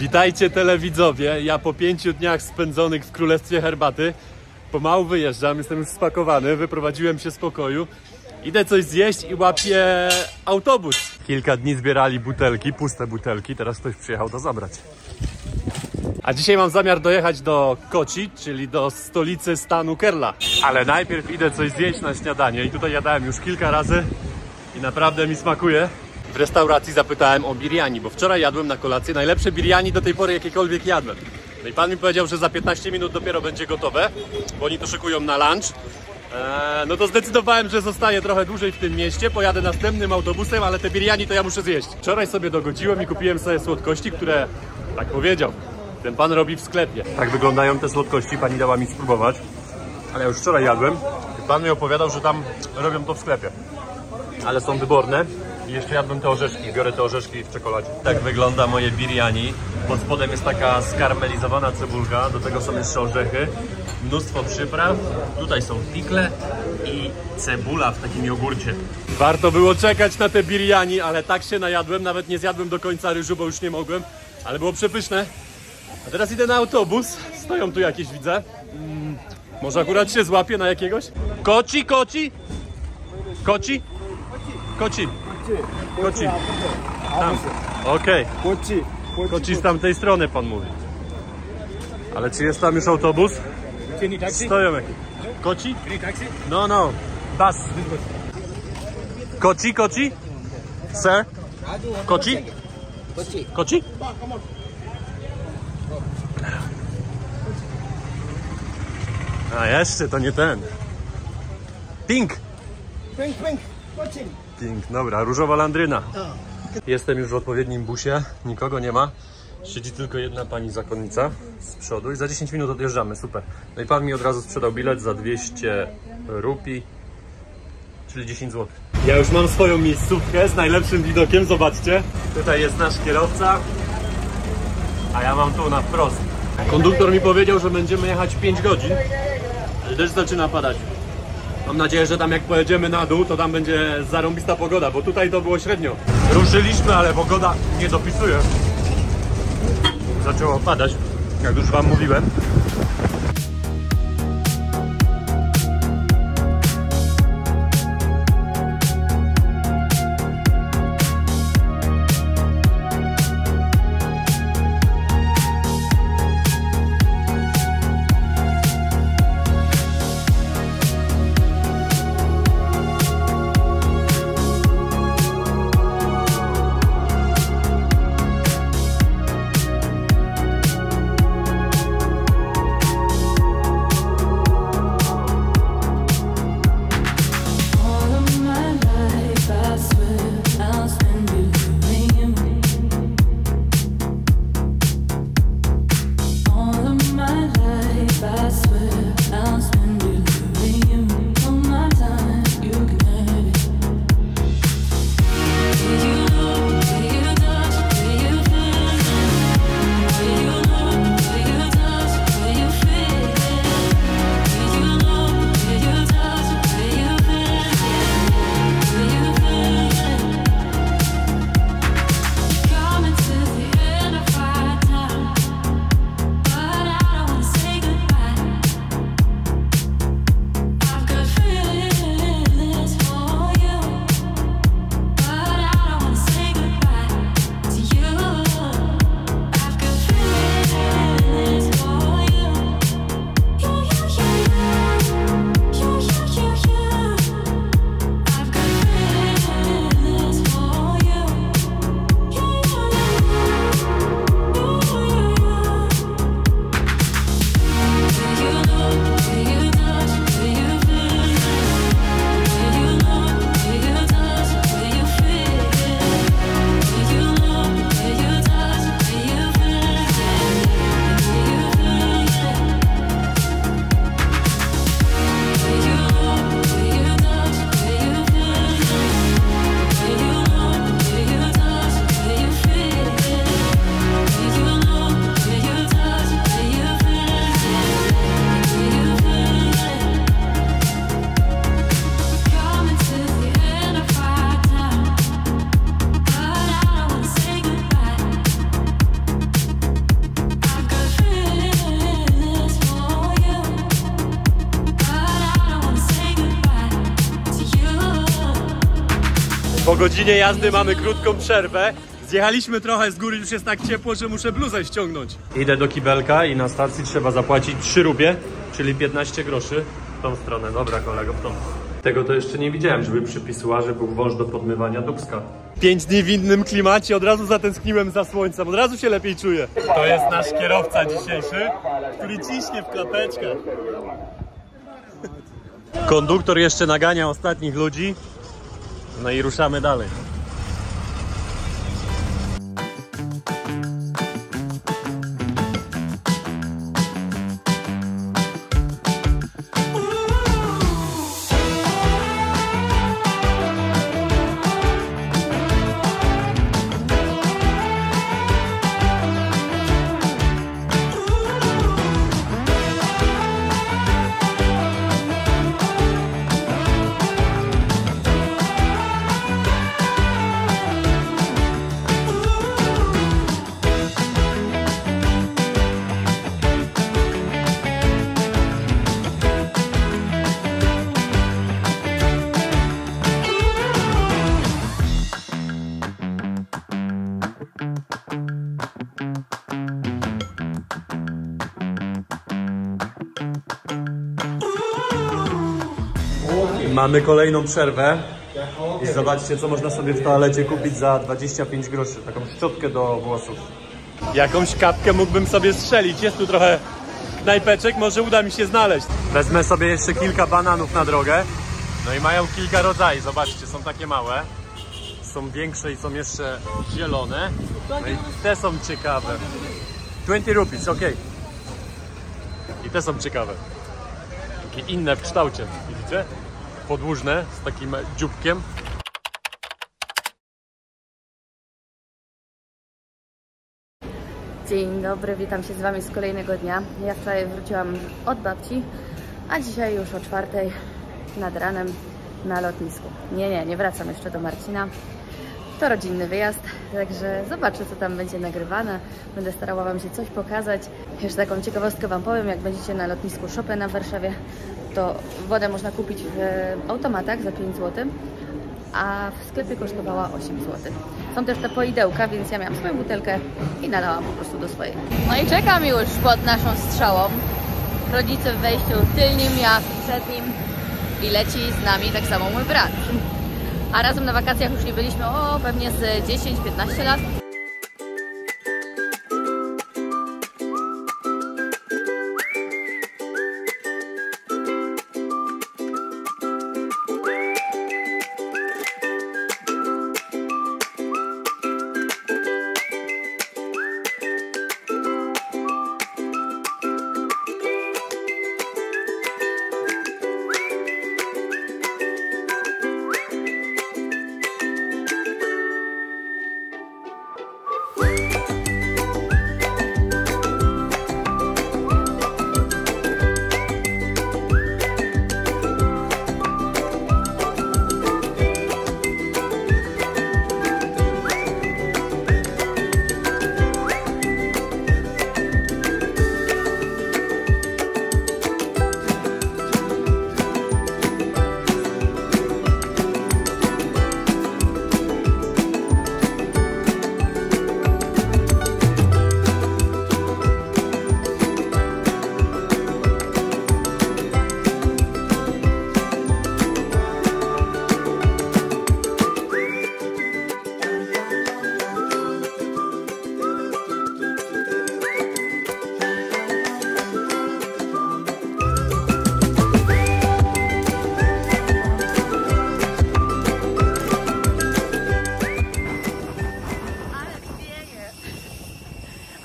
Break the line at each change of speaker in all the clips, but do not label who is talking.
Witajcie telewidzowie, ja po 5 dniach spędzonych w Królestwie Herbaty pomału wyjeżdżam, jestem już spakowany, wyprowadziłem się z pokoju. Idę coś zjeść i łapię autobus. Kilka dni zbierali butelki, puste butelki, teraz ktoś przyjechał to zabrać. A dzisiaj mam zamiar dojechać do Kochi, czyli do stolicy stanu Kerala. Ale najpierw idę coś zjeść na śniadanie i tutaj jadałem już kilka razy i naprawdę mi smakuje. W restauracji zapytałem o biryani, bo wczoraj jadłem na kolację najlepsze biryani do tej pory jakiekolwiek jadłem. No i pan mi powiedział, że za 15 minut dopiero będzie gotowe, bo oni to szykują na lunch. No to zdecydowałem, że zostaję trochę dłużej w tym mieście, pojadę następnym autobusem, ale te biryani to ja muszę zjeść. Wczoraj sobie dogodziłem i kupiłem sobie słodkości, które, tak powiedział, ten pan robi w sklepie. Tak wyglądają te słodkości, pani dała mi spróbować, ale ja już wczoraj jadłem i pan mi opowiadał, że tam robią to w sklepie. Ale są wyborne. I jeszcze jadłem te orzeszki, biorę te orzeszki w czekoladzie. Tak wygląda moje biryani. Pod spodem jest taka skarmelizowana cebulka, do tego są jeszcze orzechy, mnóstwo przypraw. Tutaj są pikle i cebula w takim jogurcie. Warto było czekać na te biryani, ale tak się najadłem, nawet nie zjadłem do końca ryżu, bo już nie mogłem, ale było przepyszne. A teraz idę na autobus, stoją tu jakieś, widzę. Może akurat się złapię na jakiegoś? Kochi? Kochi? Kochi? Kochi. Kochi. Tam. Okej. Kochi z tamtej strony pan mówi. Ale czy jest tam już autobus? Stoją jakieś. Kochi? No, no. Bus. Kochi, Kochi? Sir? Kochi? Kochi? A jeszcze to nie ten. Pink. Pink, dobra, różowa landryna. Jestem już w odpowiednim busie, nikogo nie ma. Siedzi tylko jedna pani zakonnica z przodu i za 10 minut odjeżdżamy, super. No i pan mi od razu sprzedał bilet za 200 rupii, czyli 10 zł. Ja już mam swoją miejscówkę z najlepszym widokiem, zobaczcie. Tutaj jest nasz kierowca, a ja mam tu na wprost. Konduktor mi powiedział, że będziemy jechać 5 godzin, ale też zaczyna padać. Mam nadzieję, że tam jak pojedziemy na dół, to tam będzie zarąbista pogoda, bo tutaj to było średnio. Ruszyliśmy, ale pogoda nie dopisuje. Zaczęło padać, jak już wam mówiłem. Po godzinie jazdy mamy krótką przerwę. Zjechaliśmy trochę z góry, już jest tak ciepło, że muszę bluzę ściągnąć. Idę do kibelka i na stacji trzeba zapłacić 3 rubie, czyli 15 groszy. W tą stronę, dobra kolego, w tą. Tego to jeszcze nie widziałem, żeby przy pisuarze był wąż do podmywania dupska. 5 dni w innym klimacie, od razu zatęskniłem za słońcem, od razu się lepiej czuję. To jest nasz kierowca dzisiejszy, który ciśnie w klapeczkach. Konduktor jeszcze nagania ostatnich ludzi. No i ruszamy dalej. Mamy kolejną przerwę i zobaczcie, co można sobie w toalecie kupić za 25 groszy. Taką szczotkę do włosów. Jakąś kapkę mógłbym sobie strzelić. Jest tu trochę knajpeczek, może uda mi się znaleźć. Wezmę sobie jeszcze kilka bananów na drogę. No i mają kilka rodzajów. Zobaczcie, są takie małe. Są większe i są jeszcze zielone. No i te są ciekawe. 20 rupees, ok. I te są ciekawe. Takie inne w kształcie, widzicie? Podłużne, z takim dzióbkiem.
Dzień dobry, witam się z Wami z kolejnego dnia. Ja wczoraj wróciłam od babci, a dzisiaj już o 4 nad ranem na lotnisku. Nie wracam jeszcze do Marcina. To rodzinny wyjazd, także zobaczę, co tam będzie nagrywane. Będę starała Wam się coś pokazać. Jeszcze taką ciekawostkę Wam powiem, jak będziecie na lotnisku Chopina w Warszawie, to wodę można kupić w automatach za 5 zł, a w sklepie kosztowała 8 zł. Są też te poidełka, więc ja miałam swoją butelkę i nalałam po prostu do swojej. No i czekam już pod naszą strzałą. Rodzice w wejściu tylnym, ja przednim i leci z nami tak samo mój brat. A razem na wakacjach już nie byliśmy, pewnie z 10-15 lat.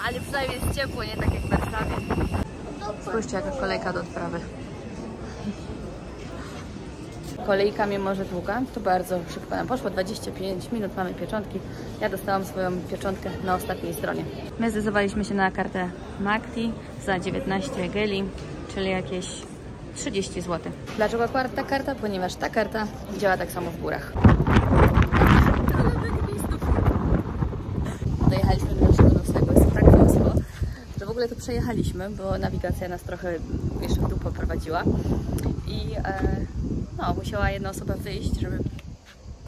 Ale przynajmniej jest ciepło, nie tak jak w Warszawie. Spójrzcie, jaka kolejka do odprawy. Kolejka mimo że długa, to bardzo szybko nam poszło. 25 minut, mamy pieczątki. Ja dostałam swoją pieczątkę na ostatniej stronie. My zdecydowaliśmy się na kartę Makti za 19 geli, czyli jakieś 30 zł. Dlaczego akurat ta karta? Ponieważ ta karta działa tak samo w górach. Dojechaliśmy do naszego nocnego, jest tak wąsko, że w ogóle tu przejechaliśmy, bo nawigacja nas trochę jeszcze w dół poprowadziła i no, musiała jedna osoba wyjść, żeby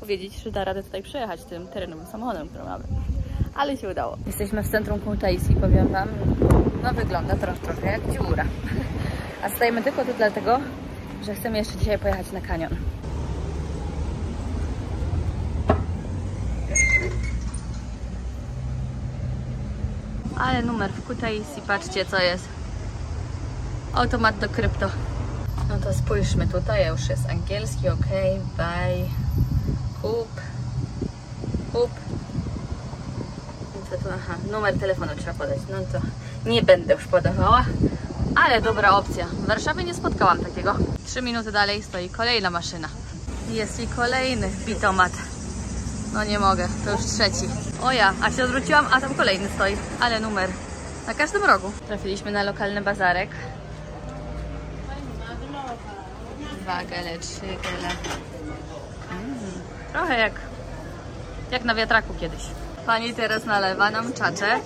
powiedzieć, czy da radę tutaj przejechać tym terenowym samochodem, który mamy. Ale się udało. Jesteśmy w centrum Kutaisi, powiem wam. No wygląda trochę jak dziura. A stajemy tylko tu dlatego, że chcemy jeszcze dzisiaj pojechać na kanion. Ale numer w Kutaisi, patrzcie co jest. Automat do krypto. No to spójrzmy tutaj, już jest angielski, ok, buy, kup. Co tu, aha, numer telefonu trzeba podać, no to nie będę już podawała, ale dobra opcja. W Warszawie nie spotkałam takiego. 3 minuty dalej stoi kolejna maszyna. Jest i kolejny bitomat. No nie mogę, to już trzeci. O ja, a się odwróciłam, a tam kolejny stoi, ale numer na każdym rogu. Trafiliśmy na lokalny bazarek. 2 gele, 3 gele. Trochę jak na wiatraku kiedyś. Pani teraz nalewa nam czaczę.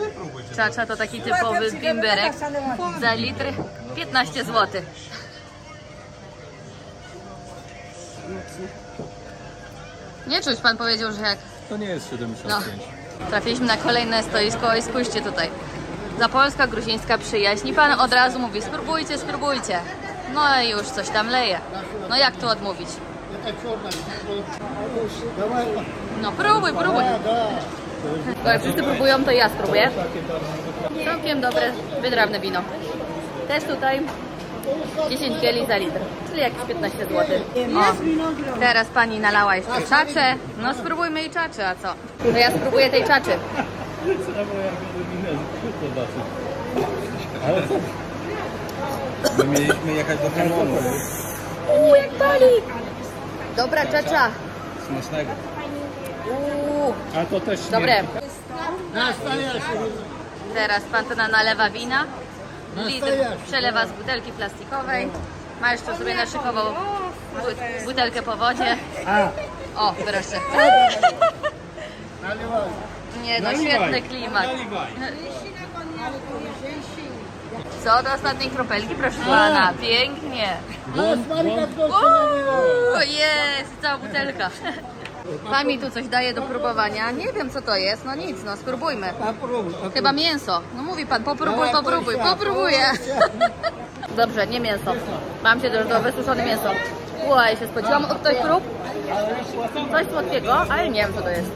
Czacza to taki typowy bimberek. Za litr 15 zł. Nie czuć, pan powiedział, że jak...
To nie jest 75.
No. Trafiliśmy na kolejne stoisko i spójrzcie tutaj. Zapolska-gruzińska przyjaźń. I pan od razu mówi, spróbujcie, spróbujcie. No i już coś tam leje. No jak tu odmówić? No próbuj. Bo jak wszyscy próbują, to ja spróbuję. Całkiem dobre, wytrawne wino. Też tutaj 10 gieli za litr, czyli jakieś 15 zł. O, teraz pani nalała jeszcze czaczę. No spróbujmy i czaczy, a co? To ja spróbuję tej czaczy.
My mieliśmy jechać do Hemonu.
Jak pali! Dobra czacza.
Smacznego.
A to też
Dobre. Teraz pan to nalewa wina. Litr przelewa z butelki plastikowej. Ma jeszcze sobie naszykował butelkę po wodzie. O, proszę. Nie no, świetny klimat. Co do ostatniej kropelki, proszę pana. Pięknie. Jest, cała butelka. Pan mi tu coś daje do próbowania. Nie wiem co to jest, no nic, no spróbujmy. Chyba mięso. No mówi pan, popróbuj. Popróbuję. Dobrze, nie mięso. Mam się do wysuszone mięso. Oj, się spodziewałam od ktoś prób. Coś słodkiego, ale nie wiem co to jest.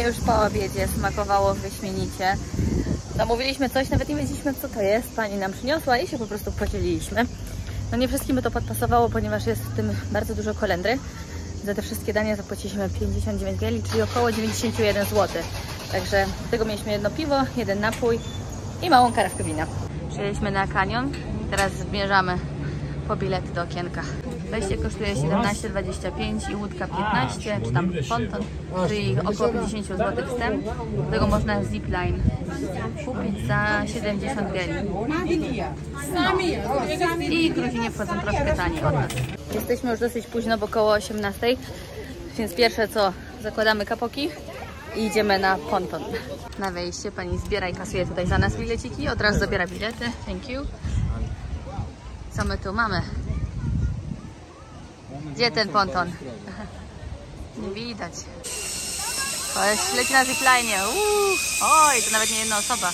Już po obiedzie, smakowało wyśmienicie. Zamówiliśmy coś, nawet nie wiedzieliśmy co to jest. Pani nam przyniosła i się po prostu podzieliliśmy. No nie wszystkim by to podpasowało, ponieważ jest w tym bardzo dużo kolendry. Za te wszystkie dania zapłaciliśmy 59 gieli, czyli około 91 zł. Także do tego mieliśmy jedno piwo, jeden napój i małą karafkę wina. Przyjechaliśmy na kanion i teraz zmierzamy po bilety do okienka. Wejście kosztuje 17,25 i łódka 15, czy tam ponton, czyli około 50 zł wstęp. Do tego można zipline kupić za 70 gieli. No. I Gruzinie wchodzą troszkę taniej od nas. Jesteśmy już dosyć późno, bo około 18, więc pierwsze co, zakładamy kapoki i idziemy na ponton. Na wejście pani zbiera i kasuje tutaj za nas bileciki, od razu zabiera bilety. Thank you. Co my tu mamy? Gdzie ten ponton? Nie widać. To jest leci na zipline. Oj, to nawet nie jedna osoba.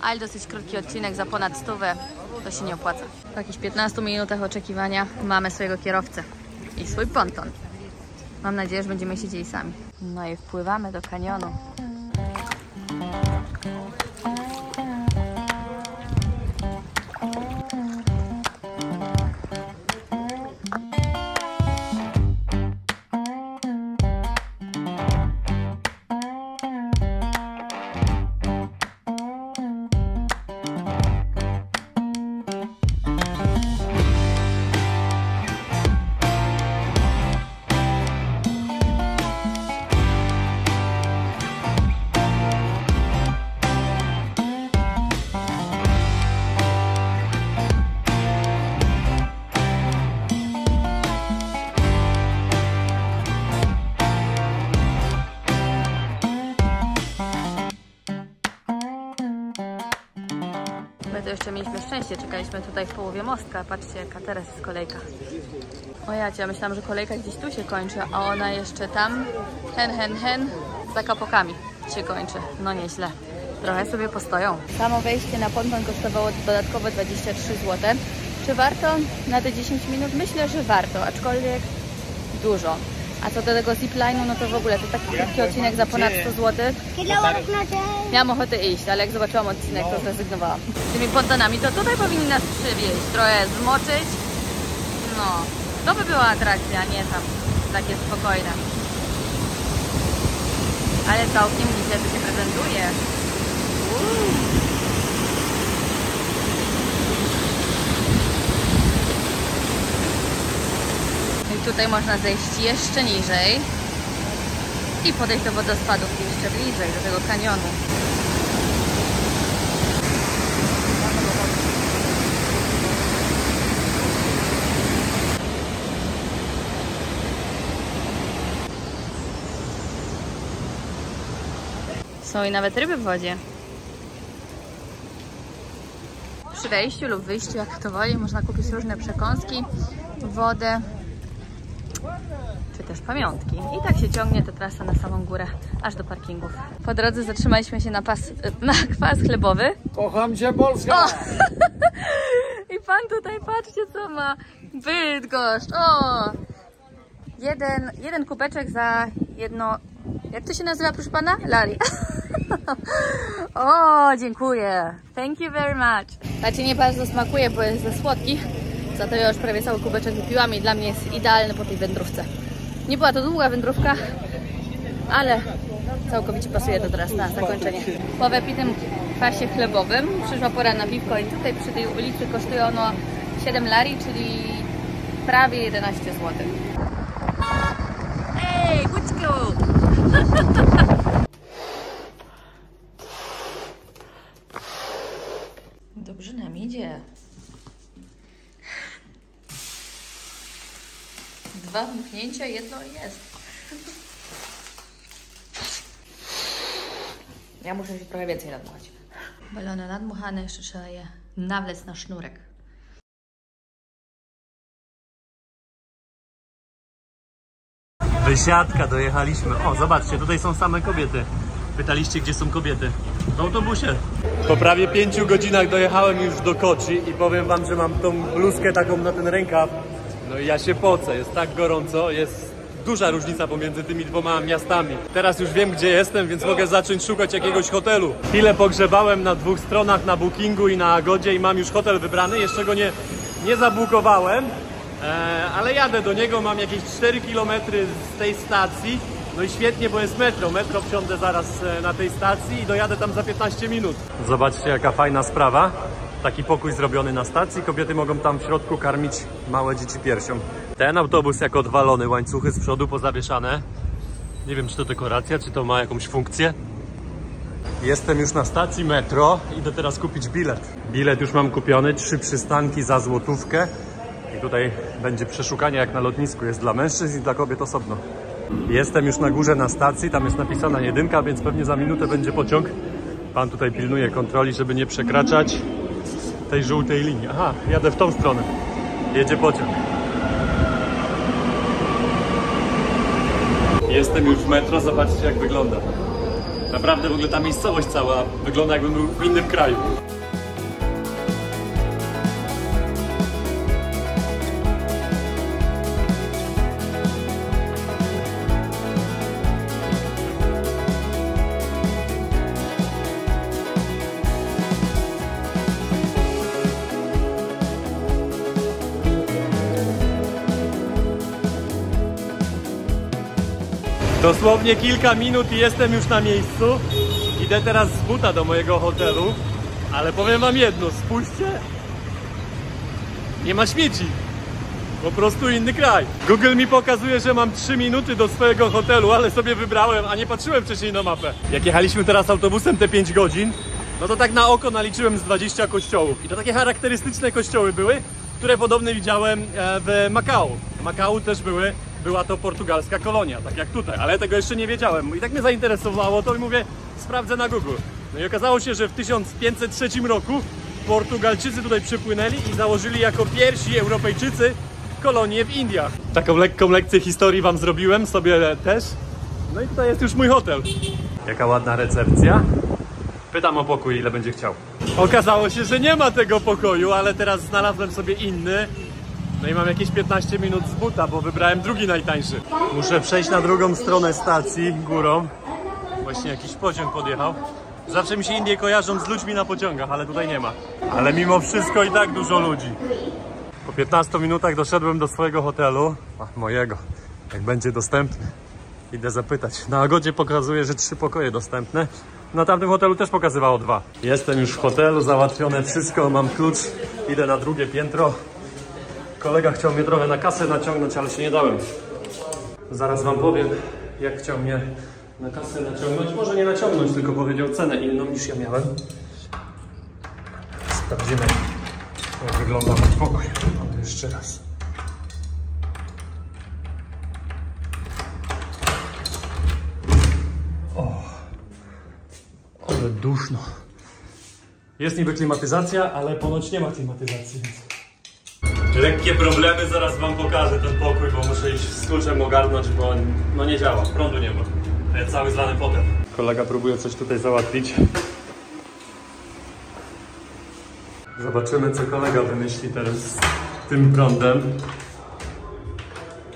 Ale dosyć krótki odcinek za ponad 100. To się nie opłaca. Po jakichś 15 minutach oczekiwania mamy swojego kierowcę i swój ponton. Mam nadzieję, że będziemy siedzieli sami. No i wpływamy do kanionu. to jeszcze mieliśmy szczęście, czekaliśmy tutaj w połowie mostka. Patrzcie, jaka teraz jest kolejka. O ja myślałam, że kolejka gdzieś tu się kończy, a ona jeszcze tam, hen, za kapokami się kończy. No nieźle. Trochę sobie postoją. Samo wejście na ponton kosztowało dodatkowo 23 zł. Czy warto na te 10 minut? Myślę, że warto, aczkolwiek dużo. A co do tego zipline'u, no to w ogóle to taki krótki odcinek za ponad 100 zł. Miałam ochotę iść, ale jak zobaczyłam odcinek, to zrezygnowałam. Tymi pontonami to tutaj powinni nas przywieźć, trochę zmoczyć. No, to by była atrakcja, nie tam takie spokojne. Ale całkiem nieźle to się prezentuje. I tutaj można zejść jeszcze niżej i podejść do wodospadów jeszcze bliżej, do tego kanionu. Są i nawet ryby w wodzie. Przy wejściu lub wyjściu, jak to woli, można kupić różne przekąski, wodę, czy też pamiątki. I tak się ciągnie ta trasa na samą górę, aż do parkingów. Po drodze zatrzymaliśmy się na kwas chlebowy.
Kocham cię, Polska!
O! I pan tutaj, patrzcie co ma. Bydgoszcz, o! Jeden kubeczek za jedno... Jak to się nazywa, proszę pana? Lari. O, dziękuję. Thank you very much. Znaczy nie bardzo smakuje, bo jest ze słodki. Za to ja już prawie cały kubeczek wypiłam i dla mnie jest idealny po tej wędrówce. Nie była to długa wędrówka, ale całkowicie pasuje to teraz na zakończenie. Po wypitym kwasie chlebowym przyszła pora na piwko i tutaj przy tej ulicy kosztuje ono 7 lari, czyli prawie 11 zł. Ej, Guczku! Dobrze nam idzie. 2 dmuchnięcia, jedno jest. Ja muszę się trochę więcej nadmuchać. Balony nadmuchane, jeszcze trzeba je nawlec na sznurek.
Wysiadka, dojechaliśmy. O, zobaczcie, tutaj są same kobiety. Pytaliście, gdzie są kobiety? W autobusie. Po prawie 5 godzinach dojechałem już do Kochi i powiem wam, że mam tą bluzkę taką na ten rękaw. No i ja się pocę, jest tak gorąco, jest duża różnica pomiędzy tymi dwoma miastami. Teraz już wiem, gdzie jestem, więc mogę zacząć szukać jakiegoś hotelu. Chwilę pogrzebałem na 2 stronach, na Bookingu i na Agodzie i mam już hotel wybrany. Jeszcze go nie zabukowałem, ale jadę do niego, mam jakieś 4 km z tej stacji. No i świetnie, bo jest metro. Metro wsiądę zaraz na tej stacji i dojadę tam za 15 minut. Zobaczcie, jaka fajna sprawa. Taki pokój zrobiony na stacji. Kobiety mogą tam w środku karmić małe dzieci piersią. Ten autobus jak odwalony, łańcuchy z przodu pozawieszane. Nie wiem, czy to dekoracja, czy to ma jakąś funkcję. Jestem już na stacji metro. Idę teraz kupić bilet. Bilet już mam kupiony. 3 przystanki za złotówkę. I tutaj będzie przeszukanie jak na lotnisku. Jest dla mężczyzn i dla kobiet osobno. Jestem już na górze na stacji, tam jest napisana 1, więc pewnie za minutę będzie pociąg. Pan tutaj pilnuje kontroli, żeby nie przekraczać tej żółtej linii. Aha, jadę w tą stronę. Jedzie pociąg. Jestem już w metro, zobaczcie jak wygląda. Naprawdę w ogóle ta miejscowość cała wygląda jakbym był w innym kraju. Dosłownie kilka minut i jestem już na miejscu. Idę teraz z buta do mojego hotelu, ale powiem wam jedno, spójrzcie, nie ma śmieci. Po prostu inny kraj. Google mi pokazuje, że mam 3 minuty do swojego hotelu, ale sobie wybrałem, a nie patrzyłem wcześniej na mapę. Jak jechaliśmy teraz autobusem te 5 godzin, no to tak na oko naliczyłem z 20 kościołów. I to takie charakterystyczne kościoły były, które podobne widziałem w Makao. W Makao też była to portugalska kolonia, tak jak tutaj, ale tego jeszcze nie wiedziałem. I tak mnie zainteresowało to i mówię, sprawdzę na Google. No i okazało się, że w 1503 roku Portugalczycy tutaj przypłynęli i założyli jako pierwsi Europejczycy kolonię w Indiach. Taką lekką lekcję historii wam zrobiłem, sobie też. No i tutaj jest już mój hotel. Jaka ładna recepcja. Pytam o pokój, ile będzie chciał. Okazało się, że nie ma tego pokoju, ale teraz znalazłem sobie inny. No i mam jakieś 15 minut z buta, bo wybrałem drugi najtańszy. Muszę przejść na drugą stronę stacji górą. Właśnie jakiś pociąg podjechał. Zawsze mi się Indie kojarzą z ludźmi na pociągach, ale tutaj nie ma. Ale mimo wszystko i tak dużo ludzi. Po 15 minutach doszedłem do swojego hotelu. Mojego. Jak będzie dostępny. Idę zapytać. Na Agodzie pokazuje, że 3 pokoje dostępne. Na tamtym hotelu też pokazywało 2. Jestem już w hotelu, załatwione wszystko, mam klucz. Idę na drugie piętro. Kolega chciał mnie trochę na kasę naciągnąć, ale się nie dałem. Zaraz wam powiem, jak chciał mnie na kasę naciągnąć. Może nie naciągnąć, tylko powiedział cenę inną niż ja miałem. Sprawdzimy, jak wygląda mój pokój. Jeszcze raz. Ale duszno. Jest niby klimatyzacja, ale ponoć nie ma klimatyzacji. Lekkie problemy, zaraz wam pokażę ten pokój, bo muszę iść z kluczem ogarnąć, bo no nie działa, prądu nie ma. A ja cały zlany potem. Kolega próbuje coś tutaj załatwić. Zobaczymy, co kolega wymyśli teraz z tym prądem.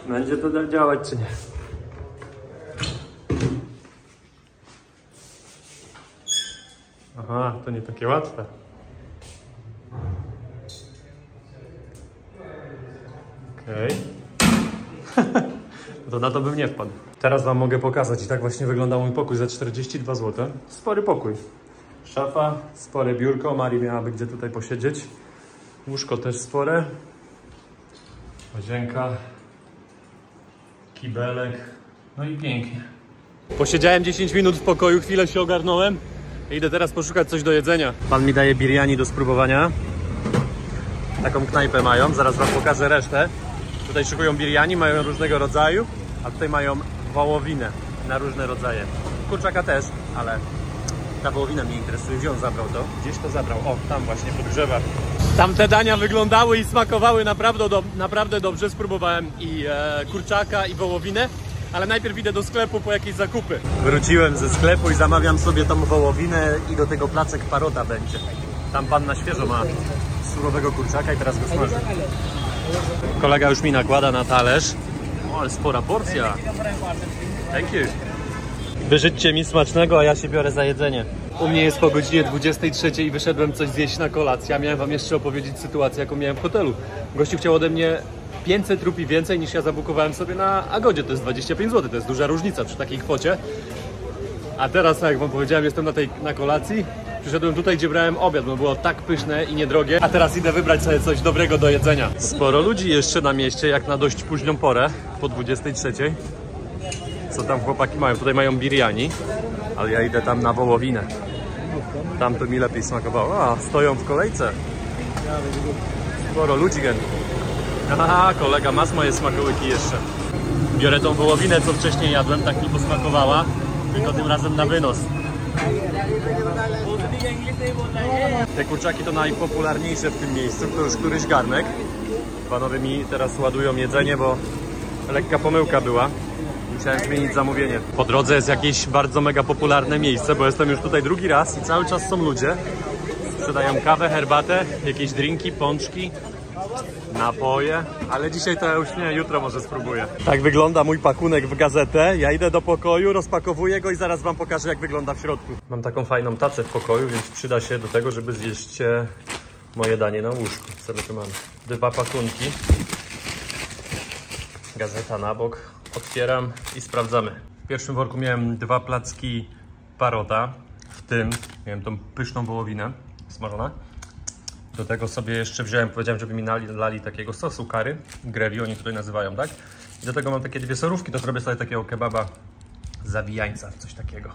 Będzie to działać, czy nie? Aha, to nie takie łatwe. Okej. To na to bym nie wpadł. Teraz wam mogę pokazać. I tak właśnie wyglądał mój pokój za 42 zł. Spory pokój. Szafa, spore biurko. Mari miałaby gdzie tutaj posiedzieć. Łóżko też spore. Łazienka. Kibelek. No i pięknie. Posiedziałem 10 minut w pokoju, chwilę się ogarnąłem. Idę teraz poszukać coś do jedzenia. Pan mi daje biryani do spróbowania. Taką knajpę mają, zaraz wam pokażę resztę. Tutaj szykują biryani, mają różnego rodzaju, a tutaj mają wołowinę na różne rodzaje. Kurczaka też, ale ta wołowina mnie interesuje. Gdzie on zabrał to? Gdzieś to zabrał. O, tam właśnie pod drzewach. Tamte dania wyglądały i smakowały naprawdę dobrze. Spróbowałem i kurczaka, i wołowinę. Ale najpierw idę do sklepu po jakieś zakupy. Wróciłem ze sklepu i zamawiam sobie tą wołowinę i do tego placek parota będzie. Tam pan na świeżo ma surowego kurczaka i teraz go smaży. Kolega już mi nakłada na talerz. O, ale spora porcja. Thank you. Wyżyczcie mi smacznego, a ja się biorę za jedzenie. U mnie jest po godzinie 23 i wyszedłem coś zjeść na kolację. Miałem wam jeszcze opowiedzieć sytuację, jaką miałem w hotelu. Gościu chciał ode mnie 500 rupii więcej niż ja zabukowałem sobie na Agodzie. To jest 25 zł, to jest duża różnica przy takiej kwocie. A teraz, jak wam powiedziałem, jestem na kolacji. Przyszedłem tutaj, gdzie brałem obiad, bo było tak pyszne i niedrogie. A teraz idę wybrać sobie coś dobrego do jedzenia. Sporo ludzi jeszcze na mieście, jak na dość późną porę, po 23. Co tam chłopaki mają? Tutaj mają biryani, ale ja idę tam na wołowinę. Tam to mi lepiej smakowało. A, stoją w kolejce. Sporo ludzi, gen. Aha, kolega ma moje smakołyki jeszcze. Biorę tą wołowinę, co wcześniej jadłem, tak mi posmakowała, tylko tym razem na wynos. Te kurczaki to najpopularniejsze w tym miejscu, to już któryś garnek. Panowie mi teraz ładują jedzenie, bo lekka pomyłka była. Musiałem zmienić zamówienie. Po drodze jest jakieś bardzo mega popularne miejsce, bo jestem już tutaj drugi raz i cały czas są ludzie. Sprzedają kawę, herbatę, jakieś drinki, pączki, napoje, ale dzisiaj to już nie, jutro może spróbuję. Tak wygląda mój pakunek w gazetę. Ja idę do pokoju, rozpakowuję go i zaraz wam pokażę, jak wygląda w środku. Mam taką fajną tacę w pokoju, więc przyda się do tego, żeby zjeść moje danie na łóżku. Co my tu mamy? 2 pakunki. Gazeta na bok. Otwieram i sprawdzamy. W pierwszym worku miałem 2 placki parota. W tym miałem tą pyszną wołowinę smażona. Do tego sobie jeszcze wziąłem, powiedziałem, żeby mi nalali takiego sosu curry, gravy oni tutaj nazywają, tak? I do tego mam takie 2 sorówki, to zrobię sobie takiego kebaba zawijańca, coś takiego.